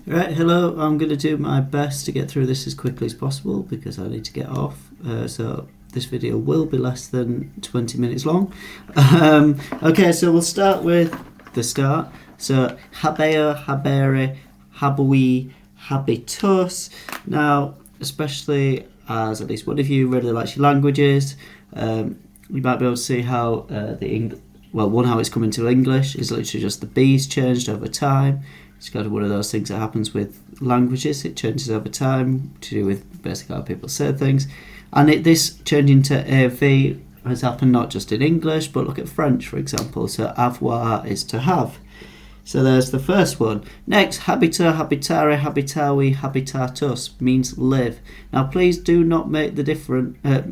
Right, hello. I'm going to do my best to get through this as quickly as possible because I need to get off. So this video will be less than 20 minutes long. Okay, so we'll start with the start. So habeo, habere, habui, habitus. Now, especially as at least one of you really likes your languages, you might be able to see how how it's coming to English is literally just the B's changed over time. It's kind of one of those things that happens with languages. It changes over time to do with basically how people say things. And this changing to AV has happened not just in English, but look at French, for example. So avoir is to have. So there's the first one. Next, habitur, habitare, habitavi, habitatus means live. Now please do not make the different... I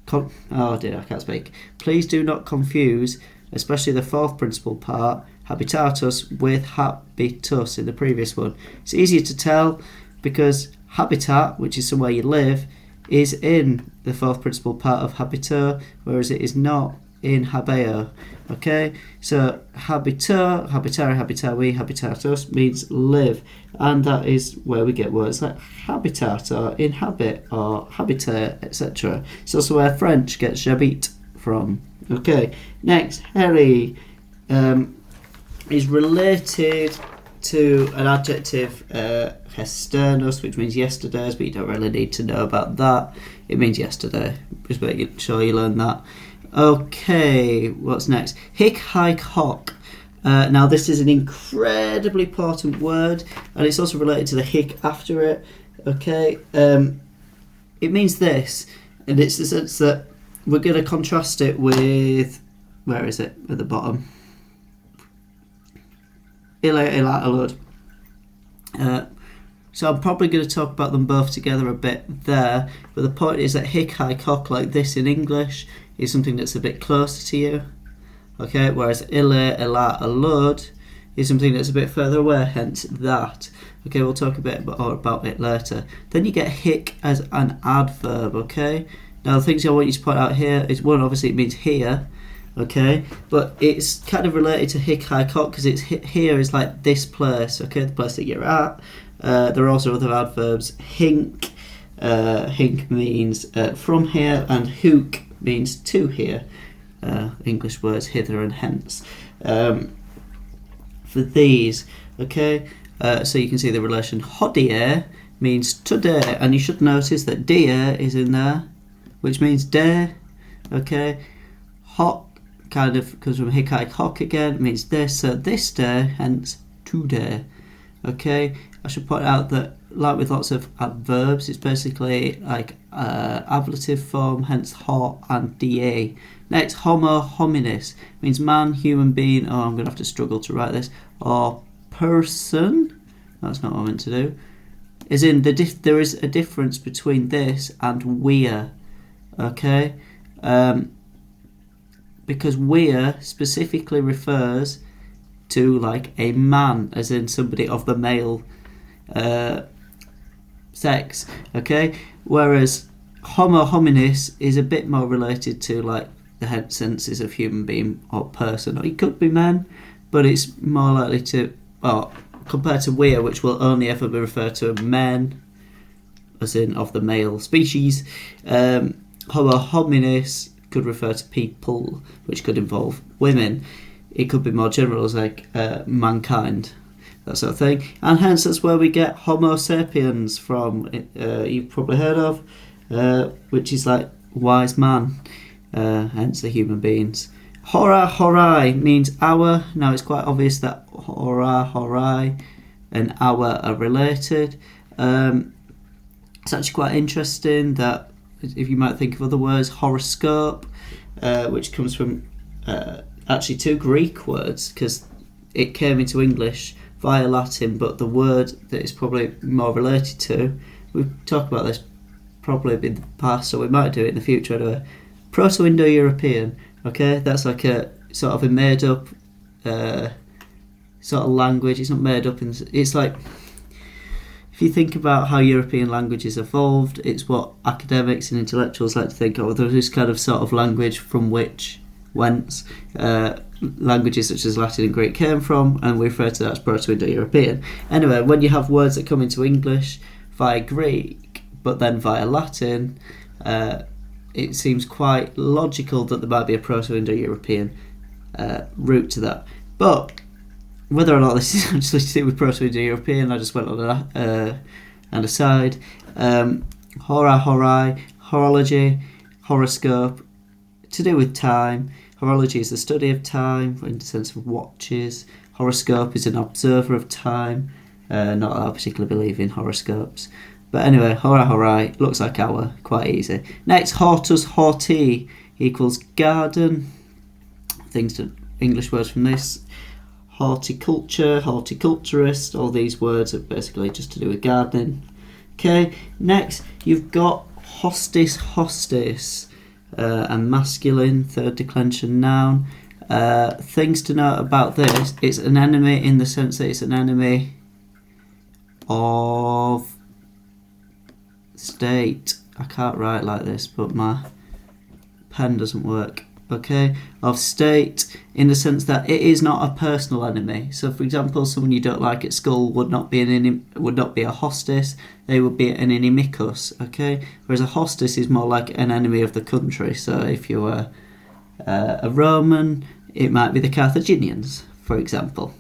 can't speak. Please do not confuse, especially the fourth principal part, habitatus, with habitus in the previous one. It's easier to tell because habitat, which is somewhere you live, is in the fourth principal part of habitur, whereas it is not in habeo. Okay, so habitur, habitare, habitavi, habitatus means live, and that is where we get words like habitat or inhabit or habitat, etc. It's also where French gets j'habite from. Okay, next, heri is related to an adjective hesternus, which means yesterday's, but you don't really need to know about that. It means yesterday. Just make sure you learn that. Okay, what's next? Hick, hike, hock. Now this is an incredibly important word, and it's also related to the hick after it. Okay, it means this, and it's the sense that we're going to contrast it with, where is it at the bottom? Ille, illa, alud. So I'm probably going to talk about them both together a bit there, but the point is that hick, hike, hock, like this in English, is something that's a bit closer to you. Okay, whereas ille, illa, alud is something that's a bit further away, hence that. Okay, we'll talk a bit more about it later. Then you get hick as an adverb, okay? Now the things I want you to point out here is, one, obviously it means here, okay? But it's kind of related to hick, hike, hock, because it's here is like this place, okay? The place that you're at. There are also other adverbs. Hink, hink means from here, and hook means to here. English words hither and hence. For these, okay? So you can see the relation. Hodie means today, and you should notice that die is in there, which means day, okay? Hock kind of comes from hick, hike, hock again, means this, so this day, hence today, okay? I should point out that, like with lots of adverbs, it's basically like ablative form, hence ho and da. Next, homo hominis means man, human being. Oh, I'm going to have to struggle to write this. Or person. That's not what I meant to do. As in, there is a difference between this and we're. Okay? Because we're specifically refers to like a man, as in somebody of the male sex, okay? Whereas homo hominis is a bit more related to like the head senses of human being or person. It could be men, but it's more likely to, well, compared to we're, which will only ever be referred to men, as in of the male species. Homo hominis could refer to people, which could involve women. It could be more general as like mankind, that sort of thing. And hence that's where we get Homo sapiens from, you've probably heard of, which is like wise man, hence the human beings. Hora, horai means hour. Now it's quite obvious that hora, horai and hour are related. It's actually quite interesting that if you might think of other words, horoscope, which comes from actually two Greek words, because it came into English via Latin, but the word that it's probably more related to, we've talked about this probably in the past, so we might do it in the future anyway. Proto-Indo-European, okay? That's like a sort of a made up sort of language. It's not made up, it's like, if you think about how European languages evolved, it's what academics and intellectuals like to think of. There's this kind of sort of language from which whence languages such as Latin and Greek came from, and we refer to that as Proto-Indo-European. Anyway, when you have words that come into English via Greek, but then via Latin, it seems quite logical that there might be a Proto-Indo-European route to that. But whether or not this is actually to do with Proto-Indo-European, I just went on an aside. Hora, horai, horology, horoscope, to do with time. Horology is the study of time in the sense of watches. Horoscope is an observer of time. Not that I particularly believe in horoscopes. But anyway, hora horai, looks like hour, quite easy. Next, hortus horti equals garden. Things to English words from this. Horticulture, horticulturist, all these words are basically just to do with gardening. Okay, next you've got hostis, hostis, a masculine third declension noun. Things to note about this: it's an enemy in the sense that it's an enemy of state. I can't write like this, but my pen doesn't work. Okay, of state, in the sense that it is not a personal enemy. So, for example, someone you don't like at school would not be a hostis; they would be an inimicus. Okay, whereas a hostis is more like an enemy of the country. So, if you were a Roman, it might be the Carthaginians, for example.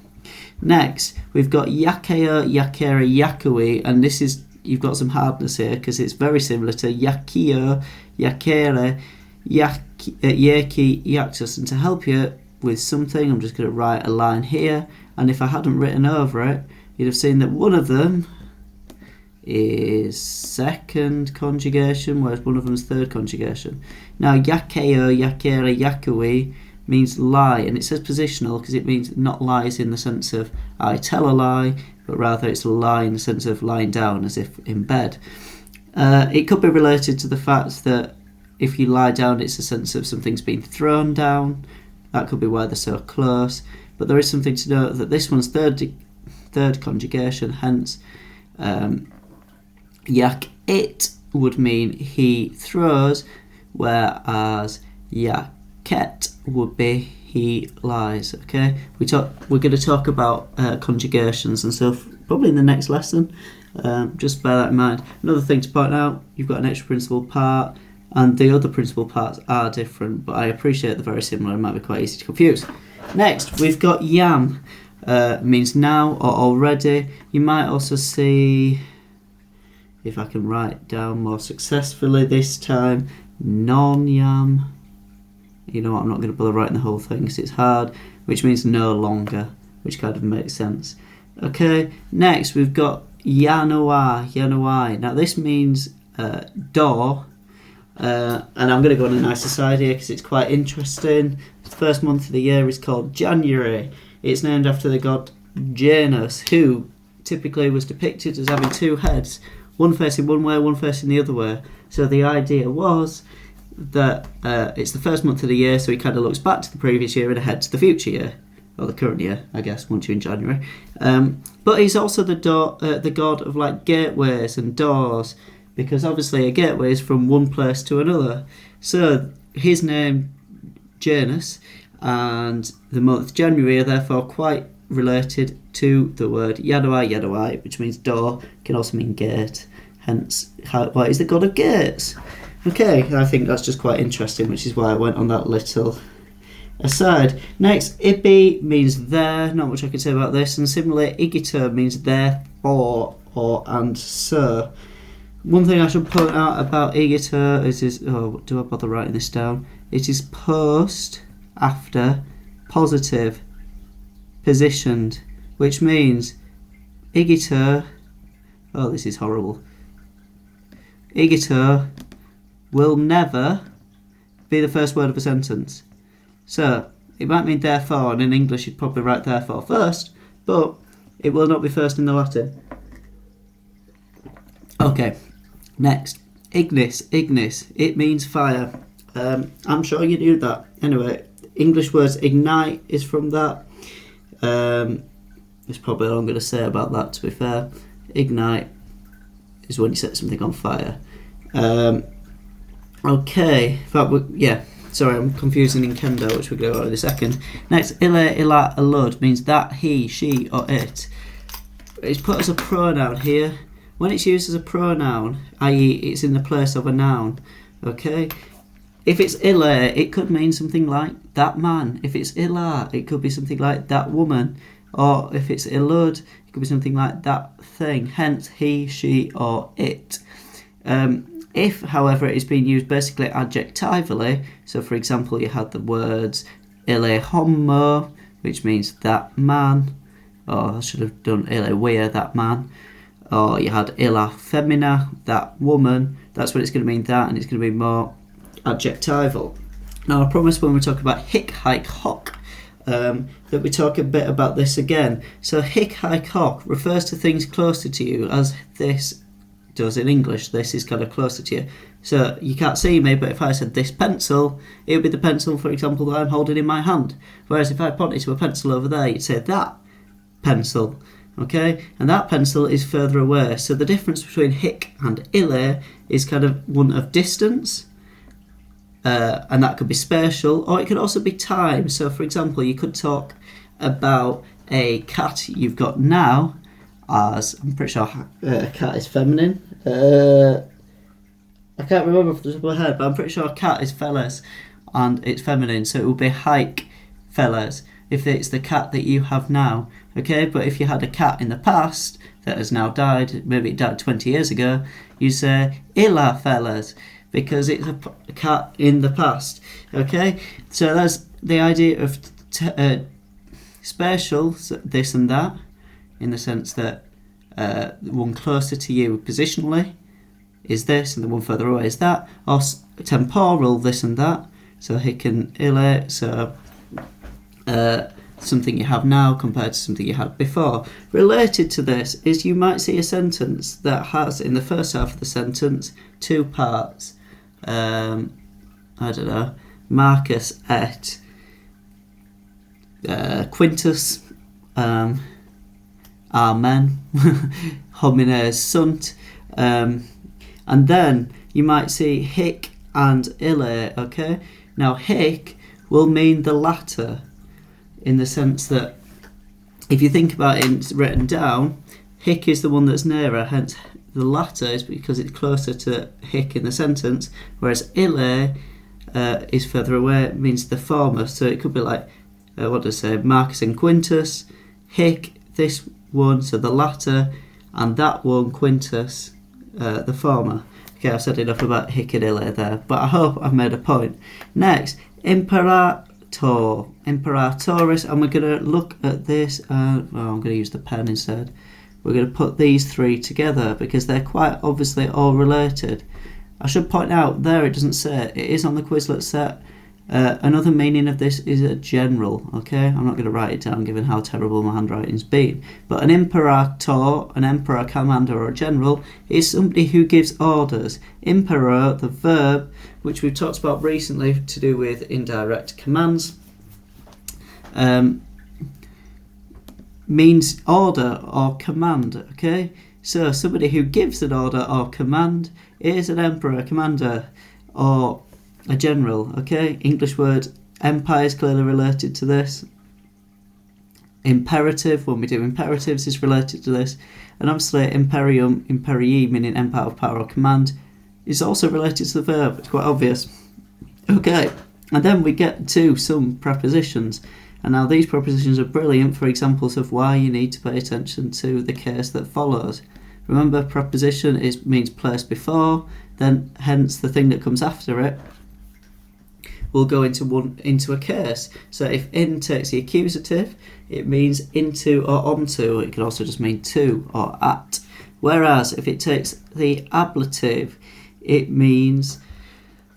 Next, we've got yakeo, yakere, yakui, and this is, you've got some hardness here because it's very similar to yakio, yakere, Yaki, Yaxus, and to help you with something, I'm just going to write a line here, and if I hadn't written over it, you'd have seen that one of them is second conjugation, whereas one of them is third conjugation. Now, yakeo, yakere, yakui means lie, and it says positional because it means not lies in the sense of I tell a lie, but rather it's a lie in the sense of lying down, as if in bed. It could be related to the fact that if you lie down, it's a sense of something's been thrown down. That could be why they're so close. But there is something to note that this one's third conjugation, hence yak it would mean he throws, whereas yaket would be he lies. Okay, we're going to talk about conjugations and stuff probably in the next lesson. Just bear that in mind. Another thing to point out: you've got an extra principal part, and the other principal parts are different, but I appreciate they're very similar. It might be quite easy to confuse. Next, we've got yam, means now or already. You might also see, if I can write down more successfully this time, non-yam. You know what, I'm not going to bother writing the whole thing because it's hard, which means no longer, which kind of makes sense. Okay, next we've got yanuai. Now this means door. And I'm going to go on a nice aside here because it's quite interesting. The first month of the year is called January. It's named after the god Janus, who typically was depicted as having two heads, one facing one way, one facing the other way. So the idea was that it's the first month of the year, so he kind of looks back to the previous year and ahead to the future year, or the current year, I guess, once you're in January. But he's also the god of like gateways and doors, because obviously a gateway is from one place to another. So his name, Janus, and the month January are therefore quite related to the word yaduai, which means door, can also mean gate. Hence, why he's the god of gates. Okay, I think that's just quite interesting, which is why I went on that little aside. Next, ibi means there, not much I can say about this, and similarly, igito means therefore or and so. One thing I should point out about igito is do I bother writing this down? It is post, after, positive, positioned, which means igito, this is horrible, igito will never be the first word of a sentence. So, it might mean therefore, and in English you'd probably write therefore first, but it will not be first in the Latin. Okay. Next, ignis, it means fire. I'm sure you knew that. Anyway, English words ignite is from that. There's probably all I'm going to say about that, to be fair. Ignite is when you set something on fire. Okay, in fact, Sorry, I'm confusing inkendo, which we'll go over in a second. Next, ille, illa, alud means that, he, she, or it. It's put as a pronoun here. When it's used as a pronoun, i.e. it's in the place of a noun, okay? If it's ille, it could mean something like that man. If it's illa, it could be something like that woman. Or if it's illud, it could be something like that thing. Hence, he, she, or it. If, however, it is being used basically adjectively, so for example, you had the words ille homo, which means that man, or I should have done ille via, that man, or you had illa femina, that woman, that's when it's going to mean that, and it's going to be more adjectival. Now, I promise when we talk about hic, haec, hoc, that we talk a bit about this again. So hic, haec, hoc refers to things closer to you, as this does in English. This is kind of closer to you. So you can't see me, but if I said this pencil, it would be the pencil, for example, that I'm holding in my hand. Whereas if I pointed to a pencil over there, you'd say that pencil. Okay, and that pencil is further away. So the difference between hic and ille is kind of one of distance, and that could be spatial, or it could also be time. So for example, you could talk about a cat you've got now as, I'm pretty sure a cat is feminine. I can't remember off the top of my head, but I'm pretty sure a cat is fellas and it's feminine, so it will be haec fellas if it's the cat that you have now. Okay, but if you had a cat in the past that has now died, maybe it died 20 years ago, you say illa fellas, because it's a cat in the past. Okay, so that's the idea of spatial, this and that, in the sense that the one closer to you positionally is this, and the one further away is that, or temporal, this and that, so hic and ille, so something you have now compared to something you had before. Related to this is you might see a sentence that has, in the first half of the sentence, two parts. I don't know, Marcus et Quintus, Amen, homines sunt, and then you might see hic and ille, okay? Now hic will mean the latter, in the sense that if you think about it written down, hic is the one that's nearer, hence the latter is because it's closer to hic in the sentence, whereas ille is further away, it means the former. So it could be like, what do I say, Marcus and Quintus, hic, this one, so the latter, and that one, Quintus, the former. Okay, I've said enough about hic and ille there, but I hope I've made a point. Next, imperatoris, and we're going to look at this, I'm going to use the pen instead. We're going to put these three together because they're quite obviously all related. I should point out there, it doesn't say, it is on the Quizlet set. Another meaning of this is a general, okay? I'm not going to write it down given how terrible my handwriting's been. But an imperator, an emperor, commander, or a general, is somebody who gives orders. Imperor, the verb, which we've talked about recently to do with indirect commands, means order or command, okay? So somebody who gives an order or command is an emperor, commander, or a general, okay? English word empire is clearly related to this. Imperative, when we do imperatives, is related to this. And obviously imperium, imperii, meaning empire of power or command, is also related to the verb. It's quite obvious. Okay, and then we get to some prepositions. And now these prepositions are brilliant for examples of why you need to pay attention to the case that follows. Remember, preposition means place before, then hence the thing that comes after it will go into a case. So if in takes the accusative, it means into or onto. It can also just mean to or at. Whereas if it takes the ablative, it means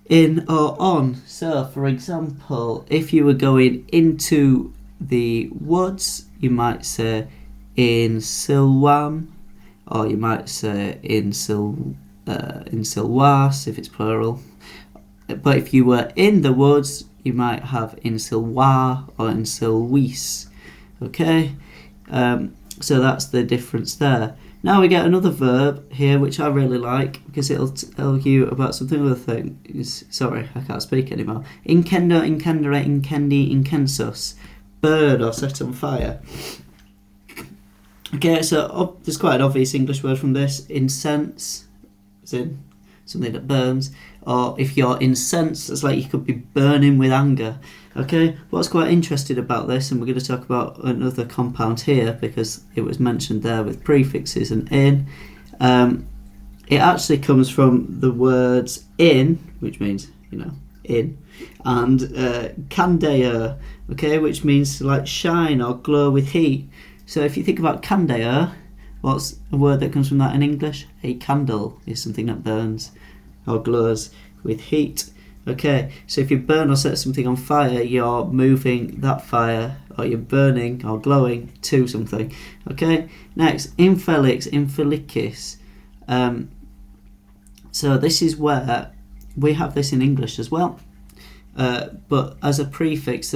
in or on. So for example, if you were going into the woods, you might say in Silwan, or you might say in Silwas if it's plural. But if you were in the woods, you might have in Silwa or in Silwis. Okay? So that's the difference there. Now we get another verb here, which I really like because it'll tell you about something other thing. Sorry, I can't speak anymore. Incendo, incendere, incendi, incensus. Burn or set on fire. Okay, so there's quite an obvious English word from this. Incense, as in something that burns. Or if you're incensed, it's like you could be burning with anger. Okay, what's quite interesting about this, and we're going to talk about another compound here because it was mentioned there with prefixes and in. It actually comes from the words in, which means, in, and candere, okay, which means to like shine or glow with heat. So if you think about candere, what's a word that comes from that in English? A candle is something that burns or glows with heat. Okay, so if you burn or set something on fire, you're moving that fire, or you're burning or glowing to something. Okay, next, infelix, infelicis. So this is where we have this in English as well. But as a prefix,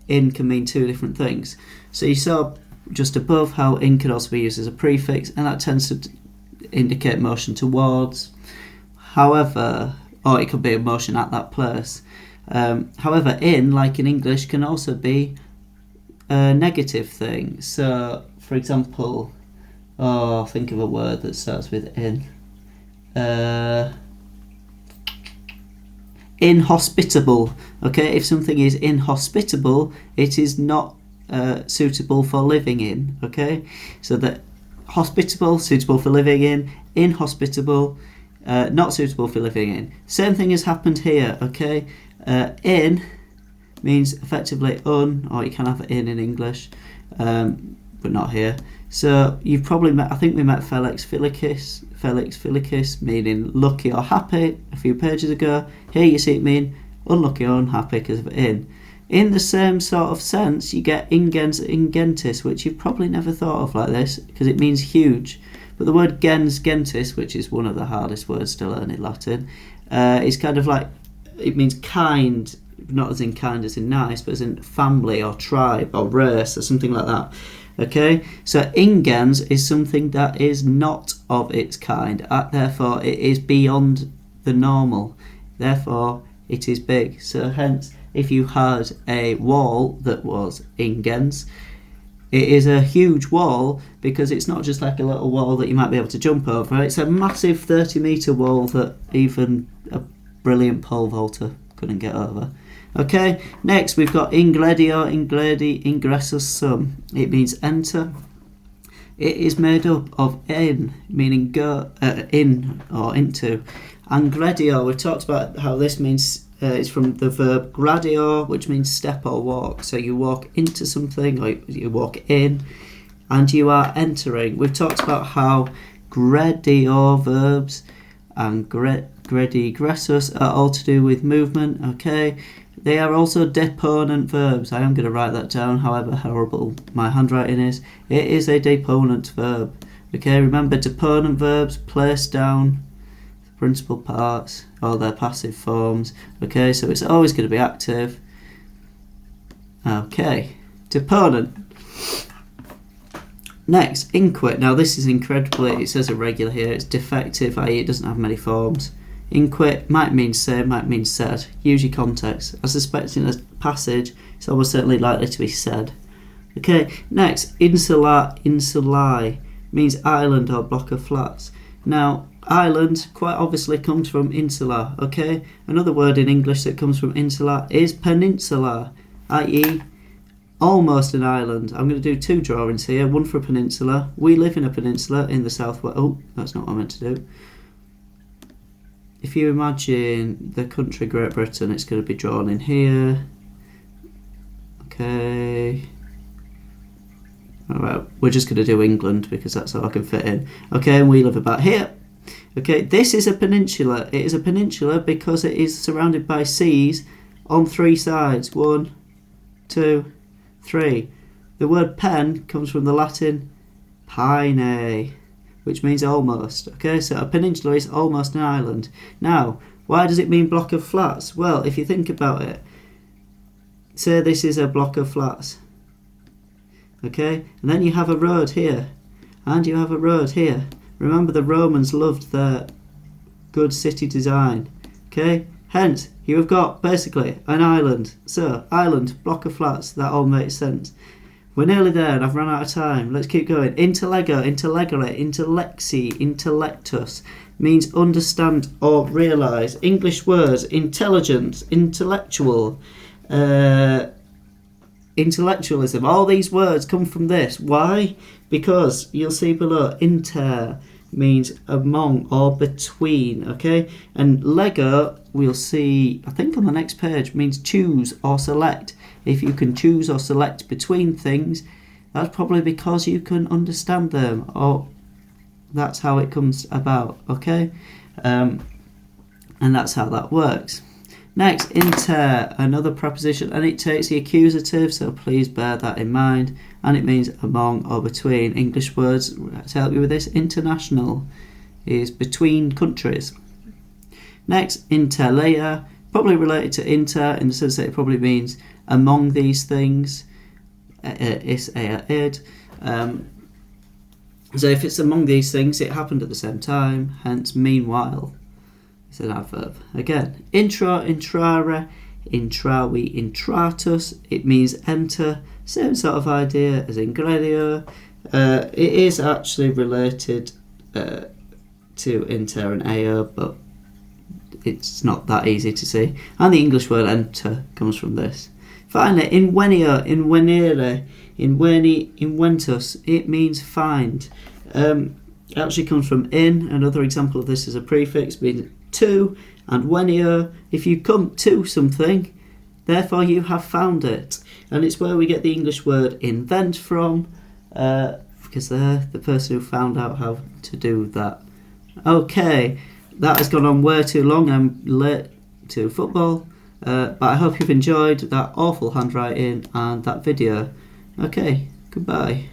in can mean two different things. So you saw just above how in can also be used as a prefix, and that tends to indicate motion towards. However, or it could be a motion at that place. However, in, like in English, can also be a negative thing. So, for example, think of a word that starts with in. Inhospitable. Okay, if something is inhospitable, it is not suitable for living in. Okay, so that hospitable, suitable for living in, inhospitable, not suitable for living in. Same thing has happened here. Okay, in means effectively un, or you can have in English, but not here. So you've probably met, I think we met Felix Felicis, meaning lucky or happy a few pages ago. Here you see it mean unlucky or unhappy because of in. In the same sort of sense, you get ingens, ingentis, which you've probably never thought of like this because it means huge. But the word gens, gentis, which is one of the hardest words to learn in Latin, is kind of like, it means kind, not as in kind as in nice, but as in family or tribe or race or something like that. Okay, so ingens is something that is not of its kind, therefore it is beyond the normal, therefore it is big. So hence, if you had a wall that was ingens, it is a huge wall because it's not just like a little wall that you might be able to jump over. It's a massive 30-metre wall that even a brilliant pole vaulter couldn't get over. Okay, next we've got ingredio, ingredi, ingressus sum. It means enter. It is made up of in, meaning go, in or into. Angredio, we've talked about how this means, it's from the verb gradio, which means step or walk. So you walk into something, or you walk in, and you are entering. We've talked about how gredio verbs and gredi, gressus are all to do with movement. Okay, they are also deponent verbs. I am going to write that down, however horrible my handwriting is. It is a deponent verb. Okay, remember deponent verbs place down principal parts or their passive forms. Okay, so it's always going to be active. Okay, deponent. Next, inquit. Now this is incredibly, it says irregular here, it's defective, i.e. it doesn't have many forms. Inquit might mean say, might mean said. Use your context. I suspect in a passage, it's almost certainly likely to be said. Okay, next, insula, insulae, means island or block of flats. Now, island quite obviously comes from insula, okay? Another word in English that comes from insula is peninsula, i.e. almost an island. I'm going to do two drawings here, one for a peninsula. We live in a peninsula in the southwest. Oh, that's not what I meant to do. If you imagine the country Great Britain, it's going to be drawn in here. Okay. Alright, we're just going to do England because that's all I can fit in. Okay, and we live about here. Okay, this is a peninsula. It is a peninsula because it is surrounded by seas on three sides. 1, 2, 3. The word pen comes from the Latin pine, which means almost. Okay, so a peninsula is almost an island. Now, why does it mean block of flats? Well, if you think about it, say this is a block of flats. Okay, and then you have a road here, and you have a road here. Remember, the Romans loved their good city design. Okay, hence you have got basically an island. So island, block of flats. That all makes sense. We're nearly there, and I've run out of time. Let's keep going. Interlego, interlegere, intellexi, intellectus means understand or realise. English words: intelligence, intellectual, intellectualism. All these words come from this. Why? Because you'll see below, inter means among or between, okay? And Lego, we'll see, I think on the next page, means choose or select. If you can choose or select between things, that's probably because you can understand them, or that's how it comes about, okay? And that's how that works. Next, inter, another preposition, and it takes the accusative, so please bear that in mind, and it means among or between. English words to help you with this: international is between countries. Next, interlayer, probably related to inter in the sense that it probably means among these things. Is id. So if it's among these things, it happened at the same time, hence meanwhile. It's an adverb. Again, intro, intrare, intravi, intratus. It means enter. Same sort of idea as ingredio. It is actually related to inter and eo, but it's not that easy to see. And the English word enter comes from this. Finally, invenio, invenire, inveni, inventus. It means find. It actually comes from in. Another example of this is a prefix, means to, and venio, if you come to something, therefore you have found it. And it's where we get the English word invent from, because they're the person who found out how to do that. Okay, that has gone on way too long. I'm late to football, but I hope you've enjoyed that awful handwriting and that video. Okay, goodbye.